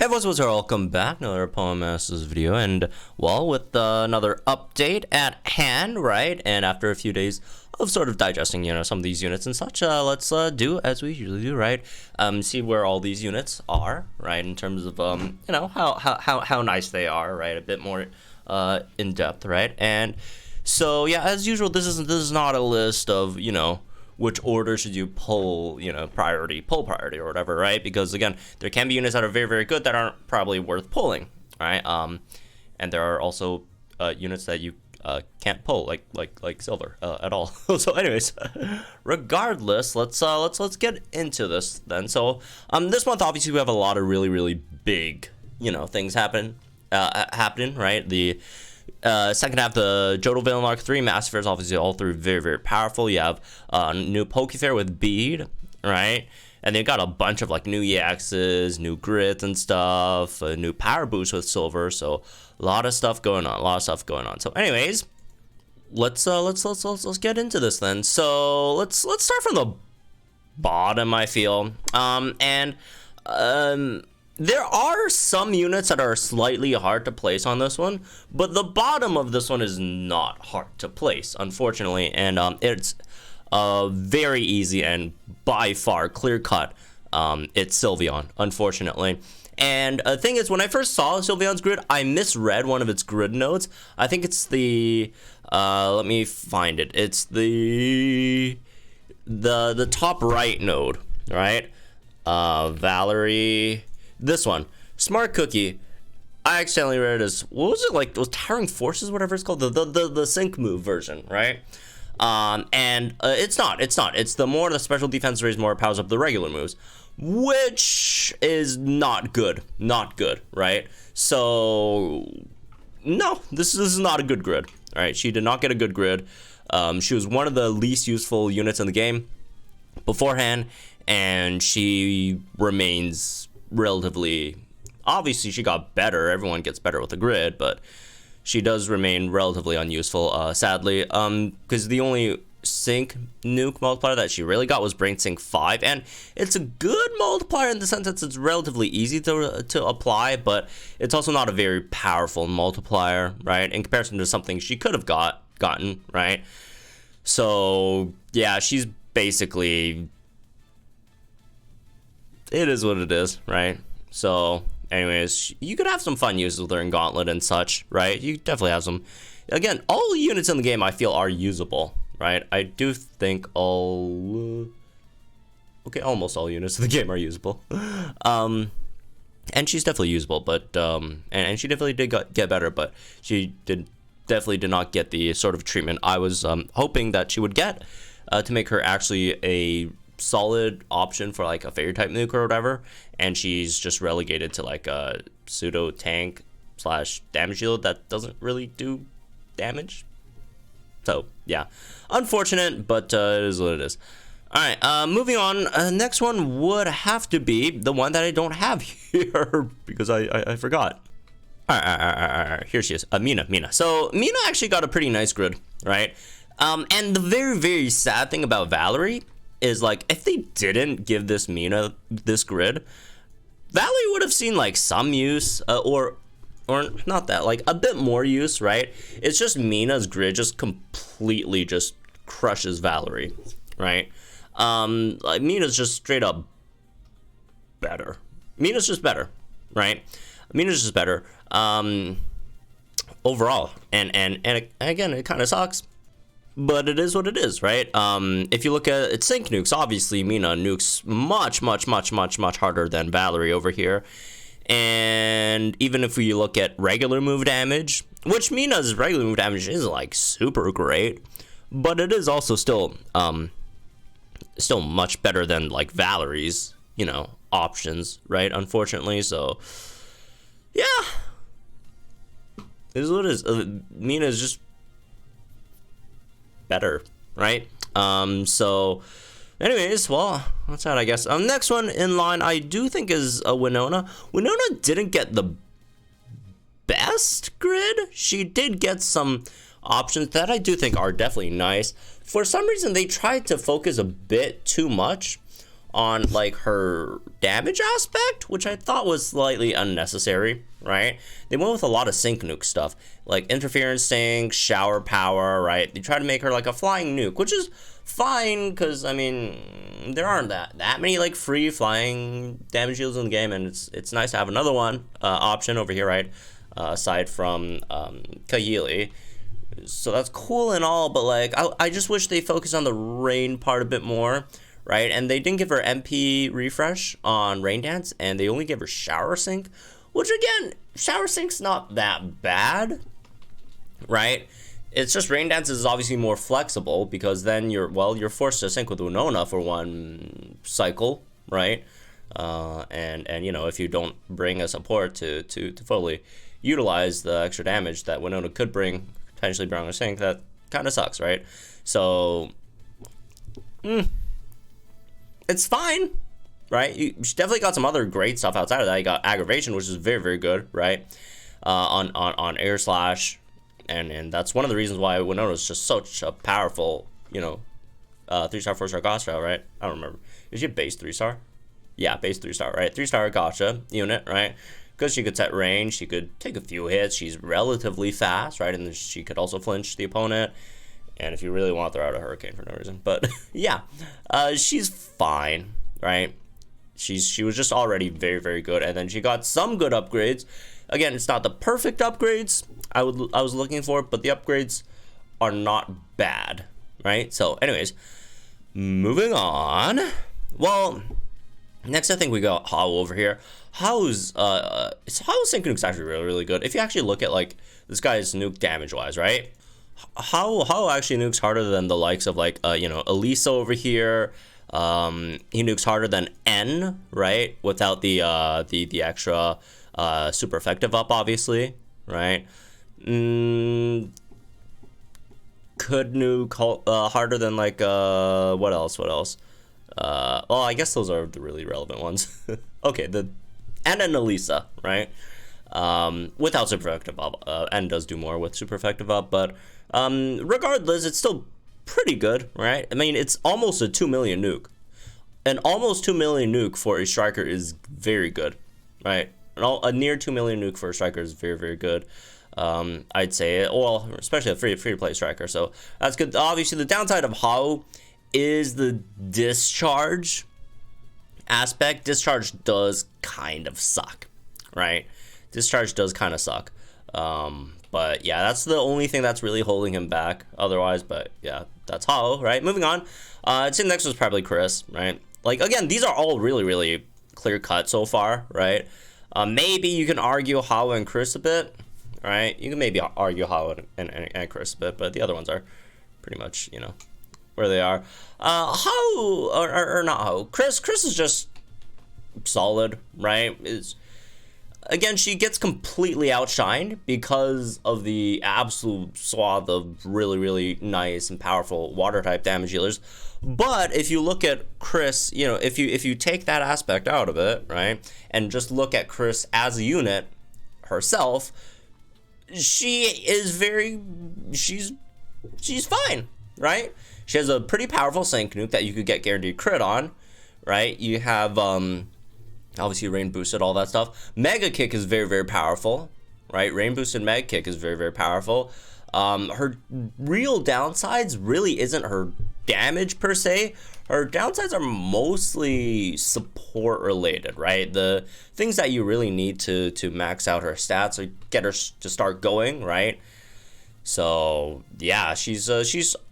Hey what's welcome back, another Poem Masters video, and well, with another update at hand, right? And after a few days of sort of digesting, some of these units and such, let's do as we usually do, right? See where all these units are, right? In terms of how nice they are, right? A bit more in depth, right? And so yeah, as usual, this is not a list of which order should you pull, pull priority or whatever, right? Because again, there can be units that are very, very good that aren't probably worth pulling, right? And there are also units that you can't pull, like silver at all. So, anyways, regardless, let's get into this then. So, this month obviously we have a lot of really, really big, things happening, right? The second half, the Jodel Villain Arc 3 Master Fairs, obviously all three very, very powerful. You have a new Poke Fair with Bead, right? And they've got a bunch of like new EXs, new grids and stuff, a new power boost with silver. So a lot of stuff going on. So anyways, let's get into this then. So let's start from the bottom, I feel. There are some units that are slightly hard to place on this one, but the bottom of this one is not hard to place, unfortunately, and it's very easy and by far clear-cut. It's Sylveon, unfortunately. And the thing is, when I first saw Sylveon's grid, I misread one of its grid nodes. I think it's the let me find it. It's the top right node, right? Valerie. This one, Smart Cookie. I accidentally read it as, what was it, like those Towering Forces, whatever it's called, the sync move version, right? It's not. It's the special defense raise more powers up the regular moves, which is not good, right? So no, this is not a good grid. All right, she did not get a good grid. She was one of the least useful units in the game beforehand, and she remains relatively, obviously she got better, everyone gets better with the grid, but she does remain relatively unuseful, sadly, because the only sync nuke multiplier that she really got was Brain Sync 5, and it's a good multiplier in the sense that it's relatively easy to apply, but it's also not a very powerful multiplier, right, in comparison to something she could have gotten, right? So yeah, she's basically, it is what it is, right? So anyways, you could have some fun uses with her in Gauntlet and such, right? You definitely have some. Again, all units in the game I feel are usable, right? I do think almost all units in the game are usable. And she's definitely usable, but and she definitely did get better, but she definitely did not get the sort of treatment I was hoping that she would get to make her actually a solid option for like a fairy type nuke or whatever, and she's just relegated to like a pseudo tank / damage shield that doesn't really do damage. So yeah, unfortunate, but it is what it is. All right, moving on. Next one would have to be the one that I don't have here because I forgot. All right, here she is, Amina Mina. So Mina actually got a pretty nice grid, right? And the very, very sad thing about Valerie is, like, if they didn't give this Mina this grid, Valerie would have seen like some use, or not that, like a bit more use, right? It's just Mina's grid just completely just crushes Valerie, right? Like Mina's just straight up better. Mina's just better, right? Mina's just better overall, and again, it kind of sucks. But it is what it is, right? If you look at its sync nukes, obviously Mina nukes much harder than Valerie over here. And even if we look at regular move damage, which Mina's regular move damage isn't like super great, but it is also still much better than like Valerie's, options, right? Unfortunately, so yeah, it is what it is. Mina is just better, right? So anyways, well, that's that, I guess. Next one in line I do think is a Winona. Winona didn't get the best grid. She did get some options that I do think are definitely nice. For some reason they tried to focus a bit too much on like her damage aspect, which I thought was slightly unnecessary, right? They went with a lot of sync nuke stuff, like interference sync, shower power, right? They tried to make her like a flying nuke, which is fine, because I mean there aren't that many like free flying damage shields in the game, and it's nice to have another one option over here, right? Aside from Kahili. So that's cool and all, but like I just wish they focused on the rain part a bit more, right? And they didn't give her MP refresh on Rain Dance, and they only gave her Shower Sync, which again, Shower Sync's not that bad, right? It's just Rain Dance is obviously more flexible, because then you're forced to sync with Winona for one cycle, right? And you know, if you don't bring a support to fully utilize the extra damage that Winona could bring, potentially bring a sync, that kind of sucks, right? So it's fine, right? You definitely got some other great stuff outside of that. You got Aggravation, which is very, very good, right? On Air Slash, and that's one of the reasons why Winona is just such a powerful, you know, 3-star, 4-star gotcha, right? I don't remember. Is she a base 3-star? Yeah, base 3-star, right? 3-star gotcha unit, right? Because she could set range, she could take a few hits. She's relatively fast, right? And she could also flinch the opponent. And if you really want, throw out a Hurricane for no reason. But yeah, she's fine, right? She was just already very, very good, and then she got some good upgrades. Again, it's not the perfect upgrades I was looking for, but the upgrades are not bad, right? So, anyways, moving on. Well, next I think we got How over here. How's sync nuke's actually really, really good. If you actually look at like this guy's nuke damage wise, right? How actually nukes harder than the likes of like you know, Elisa over here. He nukes harder than N, right? Without the extra super effective up, obviously, right? Could nuke harder than like what else? Well, I guess those are the really relevant ones. Okay, the N and Elisa, right? Without super effective up. N does do more with super effective up, but regardless, it's still pretty good, right? I mean, it's almost a 2 million nuke. An almost 2 million nuke for a striker is very good, right? A near 2 million nuke for a striker is very, very good. I'd say, well, especially a free to play striker, so that's good. Obviously, the downside of How is the discharge aspect. Discharge does kind of suck, right? Discharge does kind of suck. But yeah, that's the only thing that's really holding him back otherwise. But yeah, that's Hollow, right? Moving on. I'd say next was probably Chris, right? Like, again, these are all really, really clear cut so far, right? Maybe you can argue Hollow and Chris a bit, right? You can maybe argue Hollow and Chris a bit, but the other ones are pretty much, you know, where they are. How, or not How. Chris is just solid, right? Again, she gets completely outshined because of the absolute swath of really, really nice and powerful water type damage healers. But if you look at Chris, you know, if you take that aspect out of it, right, and just look at Chris as a unit herself, she's fine, right? She has a pretty powerful sync nuke that you could get guaranteed crit on, right? You have obviously rain boosted, all that stuff. Mega kick is very, very powerful, right? Rain boosted mega kick is very, very powerful. Her real downsides really isn't her damage per se. Her downsides are mostly support related, right? The things that you really need to max out her stats or get her to start going, right? So yeah, she's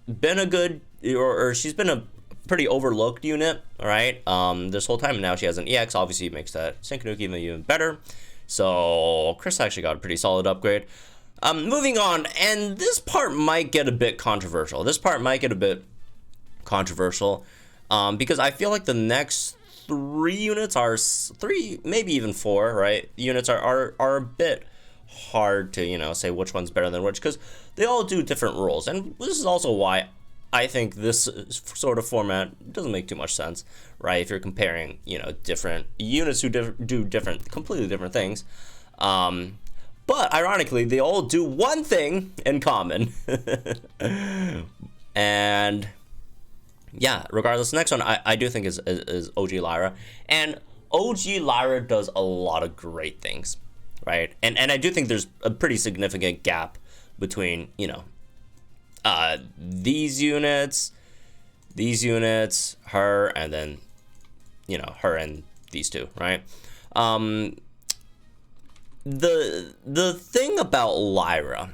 been a good, or she's been a pretty overlooked unit, right? This whole time. Now she has an EX, obviously it makes that sync nuke even better. So Chris actually got a pretty solid upgrade. Moving on, and this part might get a bit controversial. Because I feel like the next 3 units are 3, maybe even 4, right? Units are a bit hard to, you know, say which one's better than which, because they all do different roles, and this is also why I think this sort of format doesn't make too much sense, right? If you're comparing, you know, different units who do completely different things. But ironically, they all do one thing in common. And yeah, regardless, the next one I do think is OG Lyra. And OG Lyra does a lot of great things, right? And I do think there's a pretty significant gap between, you know, these units, her, and then, you know, her and these two, right? The thing about Lyra,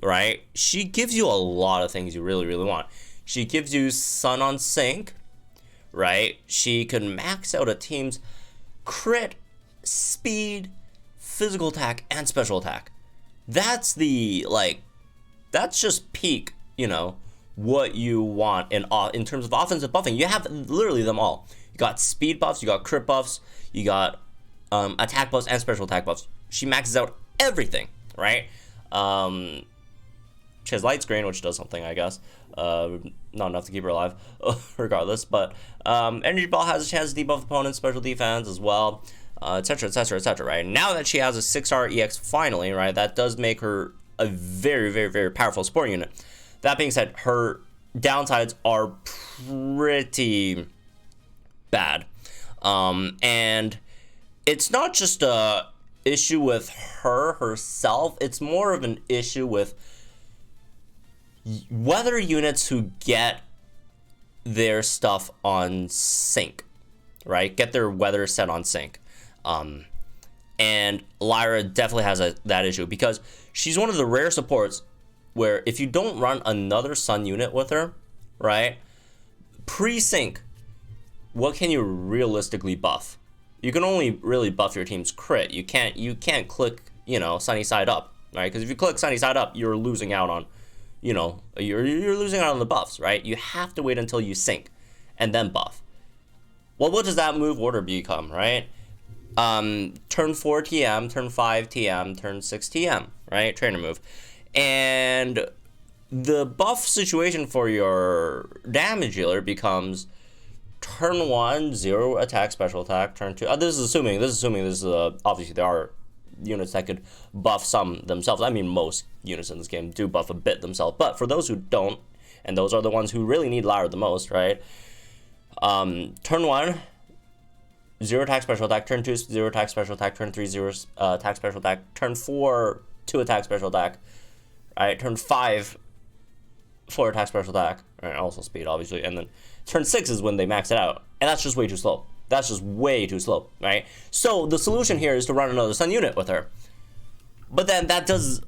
right? She gives you a lot of things you really, really want. She gives you Sun on Sync, right? She can max out a team's crit, speed, physical attack, and special attack. That's the, like, that's just peak, you know, what you want in terms of offensive buffing. You have literally them all. You got speed buffs, you got crit buffs, you got attack buffs and special attack buffs. She maxes out everything, right? She has light screen, which does something, I guess. Not enough to keep her alive, regardless. But Energy Ball has a chance to debuff opponents' special defense as well, etc., etc., etc., right? Now that she has a 6-star EX finally, right, that does make her a very, very, very powerful support unit. That being said, her downsides are pretty bad. And it's not just a issue with her herself, it's more of an issue with weather units who get their stuff on sync, right? Get their weather set on sync. And Lyra definitely has that issue because she's one of the rare supports where if you don't run another sun unit with her, right? Pre-sync, what can you realistically buff? You can only really buff your team's crit. You can't click, you know, sunny side up, right? Because if you click sunny side up, you're losing out on, you know, you're losing out on the buffs, right? You have to wait until you sync and then buff. Well, what does that move order become, right? Turn 4 TM, turn 5 TM, turn 6 TM, right? Trainer move. And the buff situation for your damage dealer becomes turn 1, 0 attack, special attack, turn 2. This is assuming obviously there are units that could buff some themselves. I mean, most units in this game do buff a bit themselves, but for those who don't, and those are the ones who really need Lyra the most, right? Turn 1, 0 attack, special attack, turn 2, 0 attack, special attack, turn 3, 0 attack, special attack, turn 4, 2 attack, special attack, right? Turn 5, 4 attack, special attack, right? Also speed, obviously, and then turn 6 is when they max it out, and that's just way too slow. That's just way too slow, right? So the solution here is to run another sun unit with her. But then that does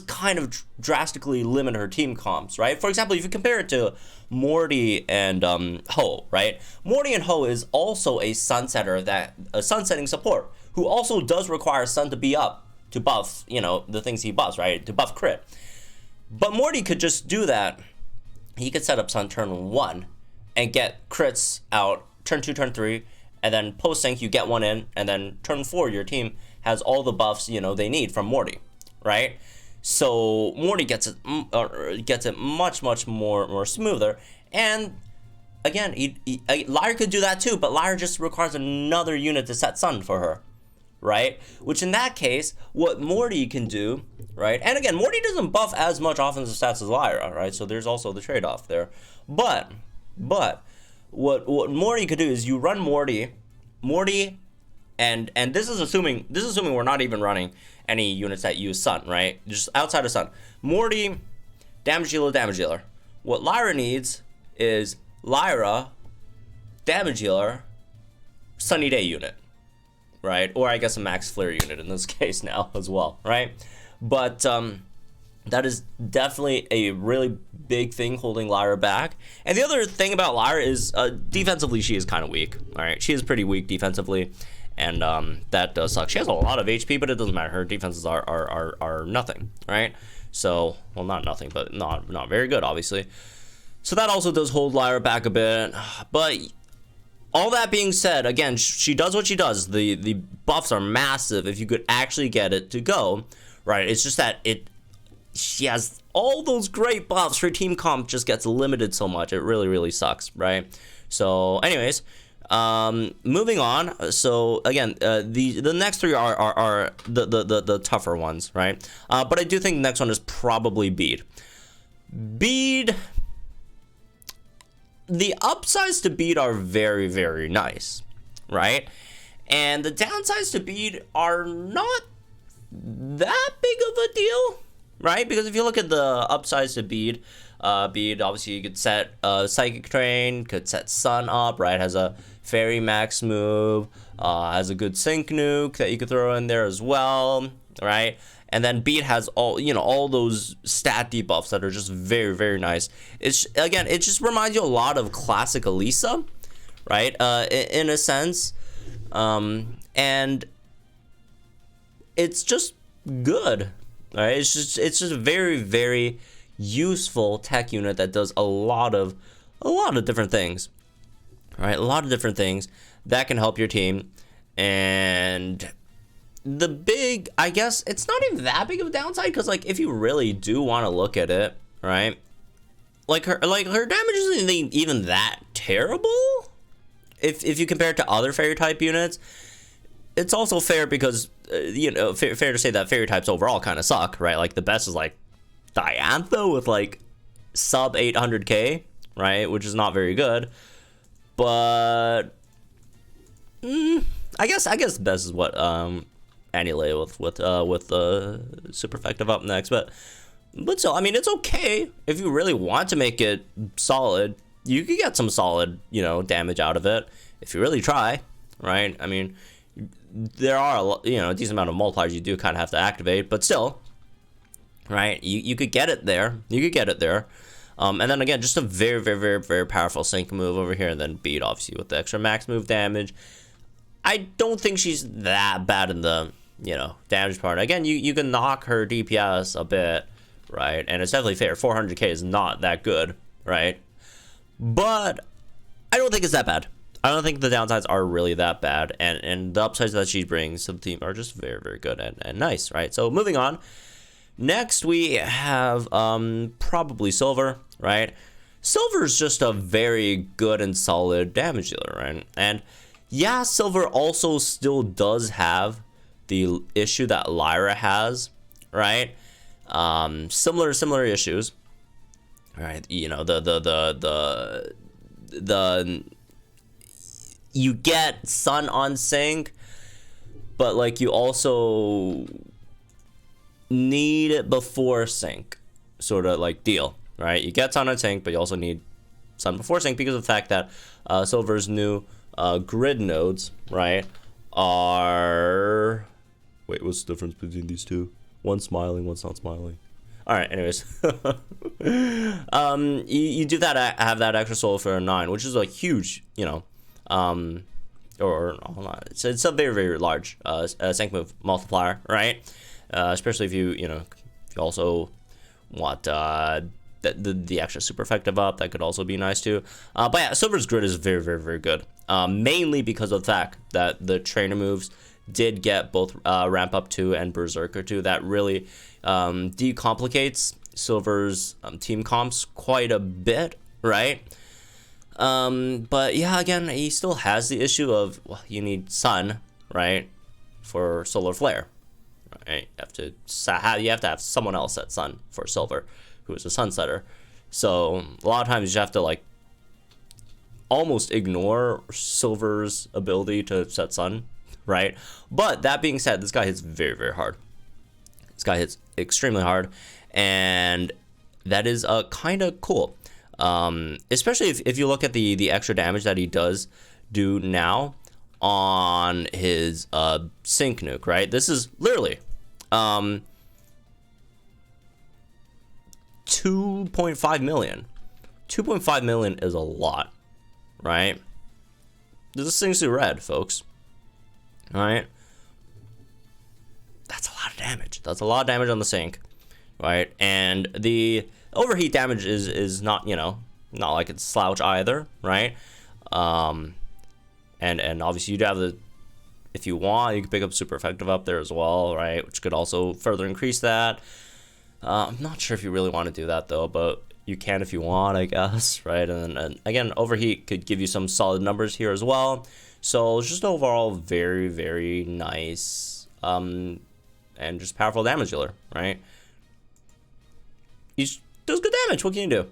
kind of drastically limit her team comps, right? For example, if you compare it to Morty and Ho, right? Morty and Ho is also a sunsetter, a sunsetting support, who also does require sun to be up to buff, you know, the things he buffs, right? To buff crit. But Morty could just do that. He could set up sun turn 1 and get crits out turn 2, turn 3, and then post sync you get one in, and then turn 4 your team has all the buffs, you know, they need from Morty, right? So Morty gets it much more smoother. And again, Lyra could do that too, but Lyra just requires another unit to set sun for her, right? Which in that case, what Morty can do, right? And again, Morty doesn't buff as much offensive stats as Lyra, right? So there's also the trade-off there. But what Morty could do is you run Morty, and this is assuming we're not even running any units that use sun, right? Just outside of sun. Morty, damage dealer. What Lyra needs is Lyra, damage dealer, sunny day unit, right? Or I guess a max flare unit in this case now as well, right? But that is definitely a really big thing holding Lyra back. And the other thing about Lyra is defensively she is kind of weak, all right? She is pretty weak defensively, and that does suck. She has a lot of HP, but it doesn't matter. Her defenses are nothing, right? So, well, not nothing, but not very good, obviously. So that also does hold Lyra back a bit. But all that being said, again, she does what she does. The buffs are massive if you could actually get it to go, right? It's just that she has all those great buffs. Her team comp just gets limited so much. It really sucks, right? So anyways, moving on. So again, the next three are the tougher ones, right? But I do think the next one is probably Bead. Bead, the upsides to Bead are very, very nice, right? And the downsides to Bead are not that big of a deal, right? Because if you look at the upsides to Bead, Bead, obviously you could set Psychic Train, could set Sun up, right? Has a Fairy Max move, has a good Sync Nuke that you could throw in there as well, right? And then Bead has all those stat debuffs that are just very, very nice. Again, it just reminds you a lot of classic Elisa, right? In a sense, and it's just good, right? It's just a very, very useful tech unit that does a lot of different things, right? A lot of different things that can help your team. And the big, I guess it's not even that big of a downside, because like if you really do want to look at it, right, like her damage isn't even that terrible if you compare it to other fairy type units. It's also fair because fair to say that fairy types overall kind of suck, right? Like the best is like Diantha with like sub 800k, right, which is not very good. But I guess best is what Annie with super effective up next. But still, I mean, it's okay if you really want to make it solid. You could get some solid damage out of it if you really try, right? I mean, there are a decent amount of multipliers you do kind of have to activate, but still, right? You could get it there. And then again, just a very, very, very, very powerful sync move over here, and then Bead obviously with the extra max move damage. I don't think she's that bad in the damage part. Again, you can knock her DPS a bit, right? And it's definitely fair. 400k is not that good, right? But I don't think it's that bad. I don't think the downsides are really that bad, and the upsides that she brings to the team are just very, very good and nice, right? So moving on. Next, we have probably Silver, right? Silver is just a very good and solid damage dealer, right? And yeah, Silver also still does have the issue that Lyra has, right? Similar issues, right? You get Sun on sync, but like you also need it before sync, sort of like deal, right? You get Sun on sync, but you also need Sun before sync because of the fact that Silver's new grid nodes, right, are... Wait, what's the difference between these two? One's smiling, one's not smiling. All right, anyways. You do that, have that extra soul for a 9, which is a huge, or hold on, it's a very, very large sync move multiplier, right? Especially if you also want the extra super effective up, that could also be nice too. But yeah, Silver's grid is very, very, very good. Mainly because of the fact that the trainer moves did get both Ramp Up 2 and Berserker 2. That really decomplicates Silver's team comps quite a bit, right? But yeah, again, he still has the issue of, well, you need Sun, right, for Solar Flare, right? You have to have someone else set Sun for Silver, who is a Sun setter. So a lot of times you have to like almost ignore Silver's ability to set Sun, right? But that being said, this guy hits very, very hard. This guy hits extremely hard, and that is kind of cool. Especially if you look at the extra damage that he does do now on his sync nuke, right? This is literally 2.5 million. 2.5 million is a lot, right? This thing's too red, folks. All right, that's a lot of damage. That's a lot of damage on the sync, right? And the overheat damage is not not like it's slouch either, right? And obviously you'd have if you want, you can pick up super effective up there as well, right? Which could also further increase that. I'm not sure if you really want to do that though, but you can if you want, I guess, right? And again, overheat could give you some solid numbers here as well. So just overall very, very nice and just powerful damage dealer, right? He does good damage. What can you do?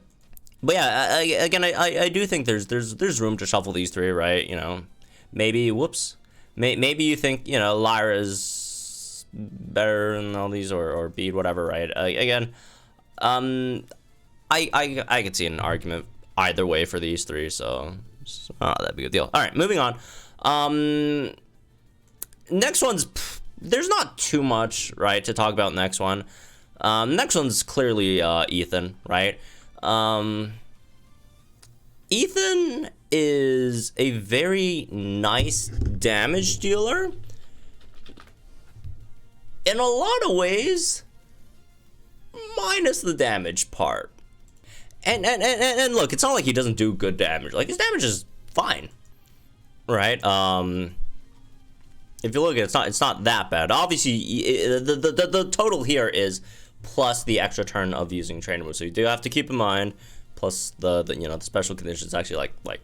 But yeah, again, I do think there's room to shuffle these three, right? You know, maybe whoops, maybe you think, you know, Lyra's better than all these, or Bead, whatever, right? Again, I could see an argument either way for these three, so that'd be a good deal. All right, moving on. Next one's there's not too much, right, to talk about. Next one. Next one's clearly Ethan, right? Ethan is a very nice damage dealer in a lot of ways, minus the damage part. And look, it's not like he doesn't do good damage. Like, his damage is fine, right? If you look at it, it's not that bad. Obviously, the total here is plus the extra turn of using trainer moves. So you do have to keep in mind, plus the you know, the special conditions actually like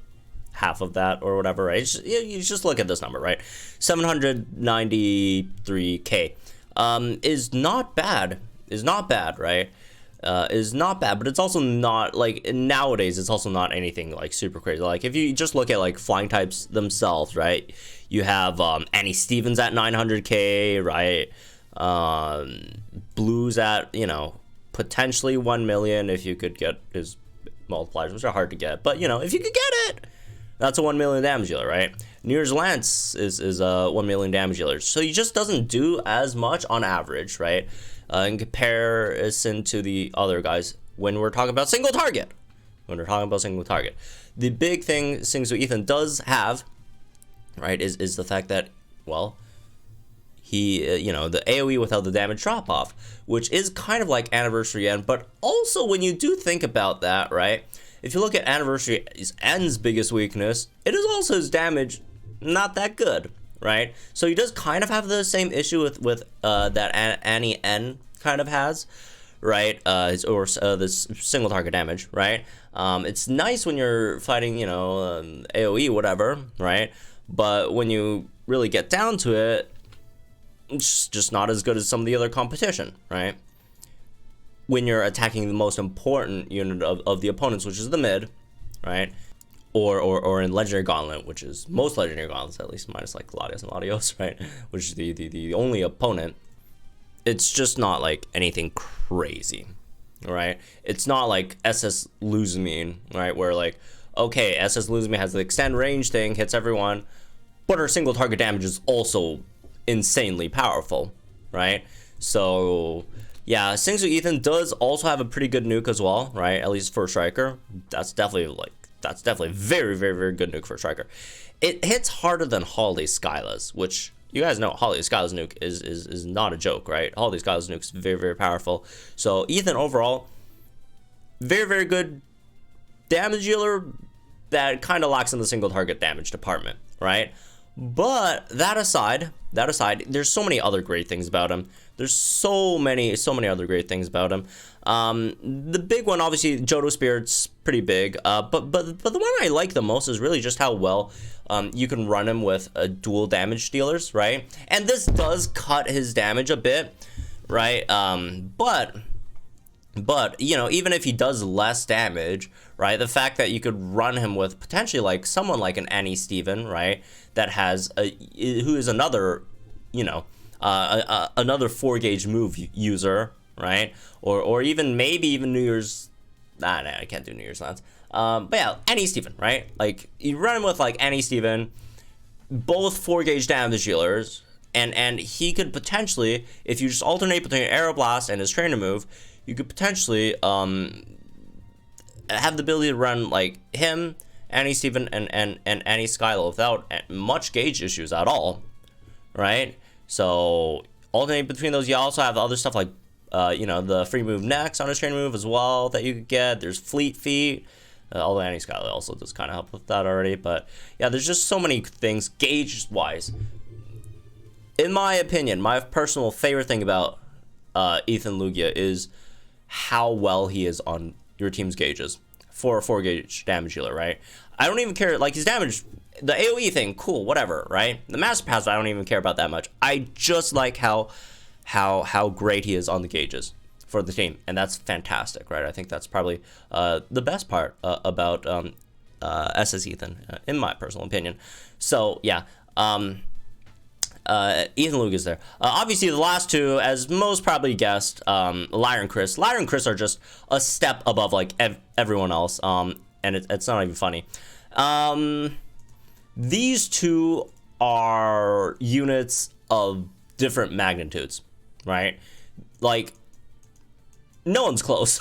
half of that or whatever, right? You just look at this number, right? 793k is not bad. Is not bad, right? Is not bad, but it's also not, like, nowadays it's also not anything like super crazy. Like, if you just look at like flying types themselves, right? You have Annie Stevens at 900k, right? Blues at, you know, potentially 1 million if you could get his multipliers, which are hard to get, but you know, if you could get it, that's a 1 million damage dealer, right? New Year's Lance is a 1 million damage dealer, so he just doesn't do as much on average, right? In comparison to the other guys when we're talking about single target. The big thing Singsu Ethan does have, right, is the fact that, well, he, you know, the AoE without the damage drop off, which is kind of like Anniversary End, but also when you do think about that, right, if you look at Anniversary End's biggest weakness, it is also his damage not that good, right? So he does kind of have the same issue with that Annie N kind of has, right? This single target damage, right? It's nice when you're fighting, you know, AoE, whatever, right? But when you really get down to it, it's just not as good as some of the other competition, right? When you're attacking the most important unit of the opponents, which is the mid, right? Or in Legendary Gauntlet, which is most Legendary Gauntlets, at least minus like Latios and Latios, right? Which is the only opponent. It's just not like anything crazy, right? It's not like SS Luzmine, right? Where like, okay, SS Luzmine has the extend range thing, hits everyone, but her single target damage is also insanely powerful, right? So yeah, Singsu Ethan does also have a pretty good nuke as well, right? At least for a striker. That's definitely very, very, very good nuke for a striker. It hits harder than Holiday Skyla's, which you guys know Holiday Skyla's nuke is not a joke, right? Holiday Skyla's nuke is very, very powerful. So Ethan overall, very, very good damage dealer that kind of lacks in the single target damage department, right? But that aside, there's so many other great things about him. There's so many other great things about him. The big one, obviously, Johto Spirit's pretty big. But the one I like the most is really just how well you can run him with dual damage dealers, right? And this does cut his damage a bit, right? But you know, even if he does less damage, right, the fact that you could run him with potentially like someone like an Annie Steven, right, that has who is another, you know, another 4-gauge move user, right, or even maybe even New Year's, nah, I can't do New Year's Lance, but yeah, Annie Steven, right, like you run him with like Annie Steven, both 4-gauge damage dealers, and he could potentially, if you just alternate between Aeroblast and his trainer move, you could potentially have the ability to run like him, Annie Steven, and Annie Skyla without much gauge issues at all, right? So alternate between those. You also have other stuff like you know, the free move next on his trainer move as well that you could get. There's Fleet Feet, although Annie Skyla also does kind of help with that already. But yeah, there's just so many things gauge wise. In my opinion, my personal favorite thing about Ethan Lugia is how well he is on your team's gauges for a 4-gauge damage dealer, right? I don't even care, like his damage, the AoE thing, cool, whatever, right? The Master Pass, I don't even care about that much. I just like how great he is on the gauges for the team, and that's fantastic, right? I think that's probably the best part about SS Ethan, in my personal opinion. So yeah, Ethan Luke is there. Obviously, the last two, as most probably guessed, Lyra and Chris. Lyra and Chris are just a step above like everyone else, and it's not even funny. These two are units of different magnitudes, right? Like, no one's close.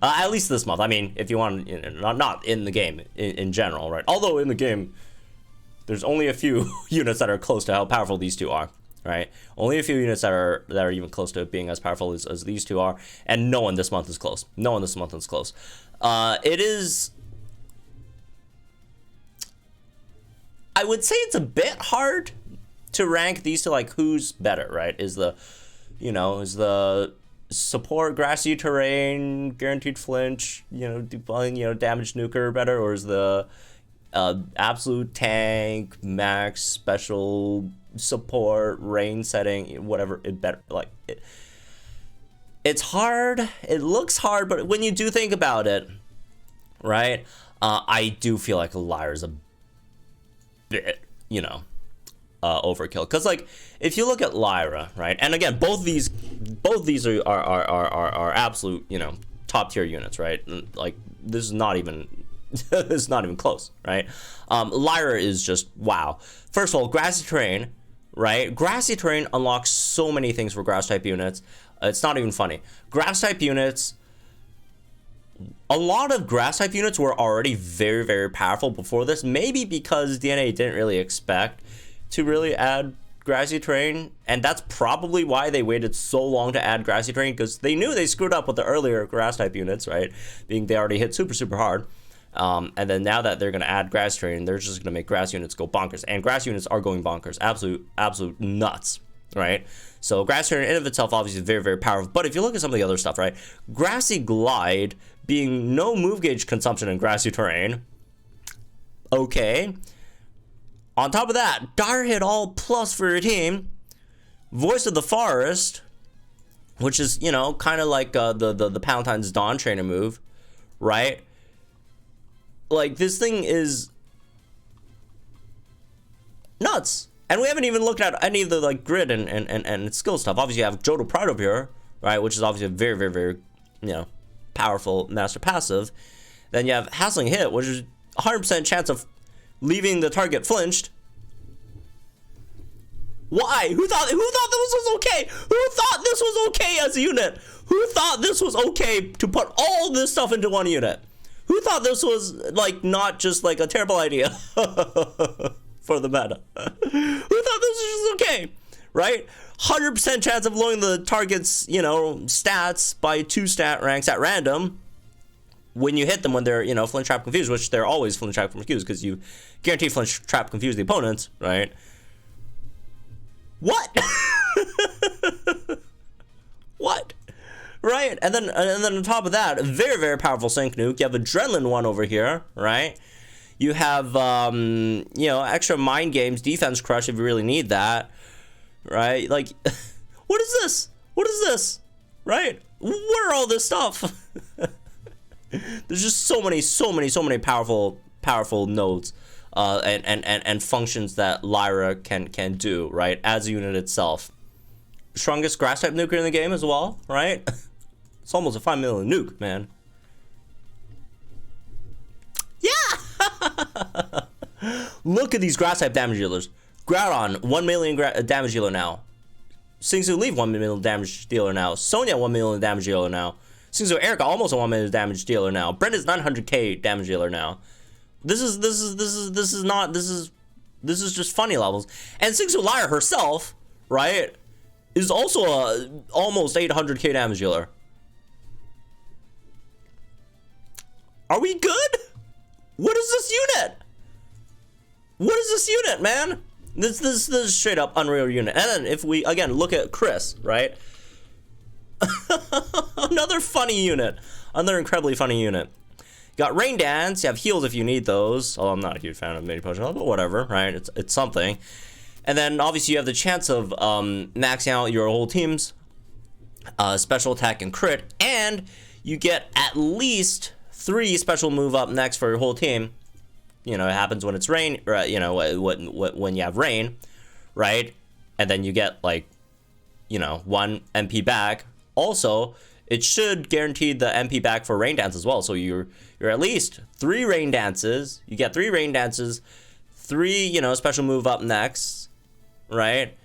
At least this month. I mean, if you want, not in the game in general, right? Although in the game, there's only a few units that are close to how powerful these two are, right? Only a few units that are even close to being as powerful as these two are, and no one this month is close. No one this month is close. It is, I would say it's a bit hard to rank these two, like who's better, right? Is the support grassy terrain, guaranteed flinch, damage nuker better, or is the absolute tank, max, special support, rain setting, whatever, it better, like it's hard. It looks hard, but when you do think about it, right, I do feel like Lyra's a bit, overkill, because like if you look at Lyra, right, and again both these are absolute top tier units, right? Like this is not even it's not even close, right? Lyra is just wow. First of all, grassy terrain, right? Grassy terrain unlocks so many things for grass type units. It's not even funny. Grass type units, a lot of grass type units were already very, very powerful before this, maybe because DNA didn't really expect to really add grassy terrain, and that's probably why they waited so long to add grassy terrain, because they knew they screwed up with the earlier grass type units, right? Being they already hit super hard. And then now that they're going to add grass terrain, they're just going to make grass units go bonkers, and grass units are going bonkers, absolute nuts, right? So grass terrain in and of itself obviously is very, very powerful, but if you look at some of the other stuff, right, grassy glide being no move gauge consumption in grassy terrain, okay. On top of that, dire hit all plus for your team, voice of the forest, which is kind of like the Palatine's Dawn trainer move, right? Like, this thing is nuts. And we haven't even looked at any of the like grid and skill stuff. Obviously you have Jodel Pride over here, right, which is obviously a very, very, very powerful master passive. Then you have Hassling Hit, which is 100% chance of leaving the target flinched. Why? Who thought this was okay? Who thought this was okay as a unit? Who thought this was okay to put all this stuff into one unit? Who thought this was like not just like a terrible idea for the meta? Who thought this was okay? Right? 100% chance of lowering the target's stats by 2 stat ranks at random when you hit them when they're flinch, trap, confused, which they're always flinch, trap, confused, because you guarantee flinch, trap, confuse the opponents, right? What? What? Right? And then on top of that, a very, very powerful sync nuke. You have Adrenaline one over here, right? You have extra mind games, defense crush if you really need that, right? Like, what is this? What is this? Right? What are all this stuff? There's just so many powerful nodes and functions that Lyra can do, right, as a unit itself. Strongest grass type nuker in the game as well, right? It's almost a 5 million nuke, man. Yeah. Look at these grass type damage dealers. Groudon, 1 million damage dealer now. Singsu Leaf, 1 million damage dealer now. Sonya, 1 million damage dealer now. Singsu Erica, almost a 1 million damage dealer now. Brenda's 900k damage dealer now. This is just funny levels. And Singsu Lyra herself, right, is also a almost 800k damage dealer. Are we good? What is this unit? What is this unit, man? This is straight up unreal unit. And then if we again look at Chris, right? Another funny unit. Another incredibly funny unit. You got Rain Dance, you have heals if you need those. Oh, I'm not a huge fan of mini potion, but whatever, right? It's something. And then obviously you have the chance of maxing out your whole team's special attack and crit, and you get at least 3 special move up next for your whole team. You know, it happens when it's rain, or, you know, when you have rain, right? And then you get, like, you know, 1 MP back. Also, it should guarantee the MP back for rain dance as well. So you're at least 3 rain dances. You get 3 rain dances, 3, you know, special move up next, right?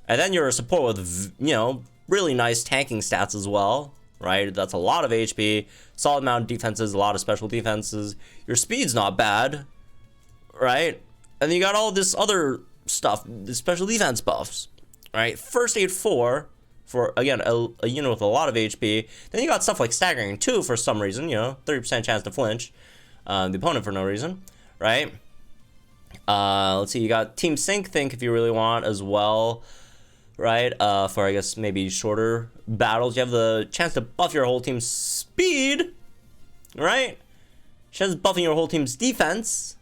And then you're a support with, you know, really nice tanking stats as well, right? That's a lot of HP, solid amount of defenses, a lot of special defenses. Your speed's not bad, right? And then you got all this other stuff, the special defense buffs, right? First aid 4 for, again, a unit with a lot of HP. Then you got stuff like staggering 2 for some reason, you know, 30% chance to flinch the opponent for no reason, right? Let's see, you got Team Sync Think if you really want as well, right? For, I guess, maybe shorter battles. You have the chance to buff your whole team's speed, right? Chance of buffing your whole team's defense.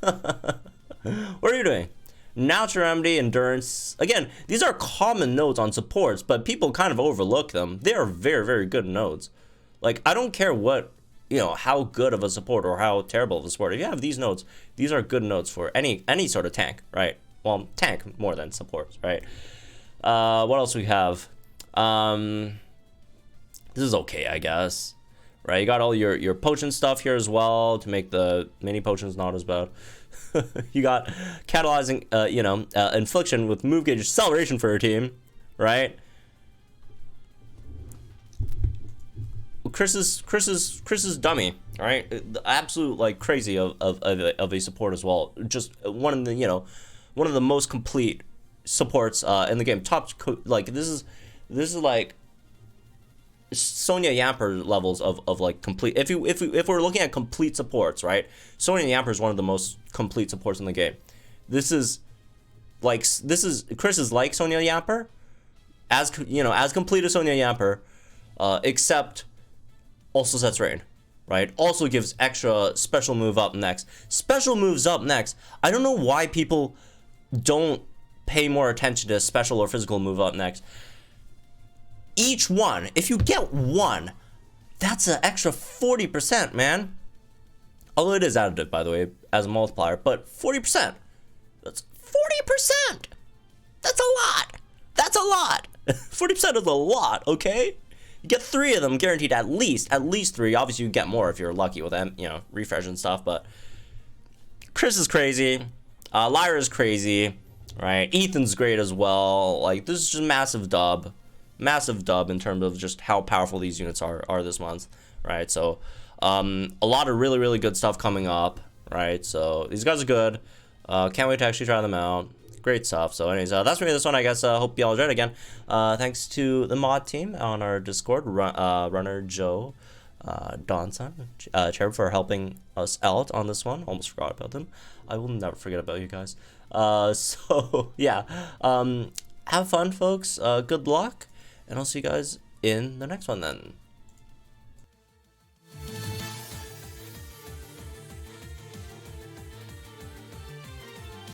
What are you doing? Natural Remedy, Endurance. Again, these are common nodes on supports, but people kind of overlook them. They are very, very good nodes. Like, I don't care what, you know, how good of a support or how terrible of a support. If you have these nodes, these are good nodes for any sort of tank, right? Well, tank more than supports, right? What else we have? This is okay, I guess. Right, you got all your potion stuff here as well to make the mini potions not as bad. You got catalyzing, you know, infliction with move gauge acceleration for your team, right? Chris's dummy, right? The absolute like crazy of a support as well. Just one of the, you know, one of the most complete supports in the game. Like this is like Sonya Yamper levels of like complete. If we're looking at complete supports, right? Sonya Yamper is one of the most complete supports in the game. Chris is like Sonya Yamper, as you know, as complete as Sonya Yamper, except also sets rain, right? Also gives extra special move up next. Special moves up next. I don't know why people don't pay more attention to special or physical move up next. Each one, if you get one, that's an extra 40%, man. Although it is additive, by the way, as a multiplier, but 40%. That's 40%. That's a lot. That's a lot. 40% is a lot, okay? You get 3 of them guaranteed at least 3. Obviously, you get more if you're lucky with them, you know, refresh and stuff, but Chris is crazy. Lyra is crazy, right? Ethan's great as well. Like, this is just a massive dub in terms of just how powerful these units are this month, right? So a lot of really, really good stuff coming up, right? So these guys are good. Can't wait to actually try them out. Great stuff. So anyways, that's for me this one, I guess. Hope y'all enjoyed it again. Thanks to the mod team on our Discord, Runner Joe, Donson, Cherub for helping us out on this one. Almost forgot about them. I will never forget about you guys. So yeah, have fun, folks. Good luck. And I'll see you guys in the next one then.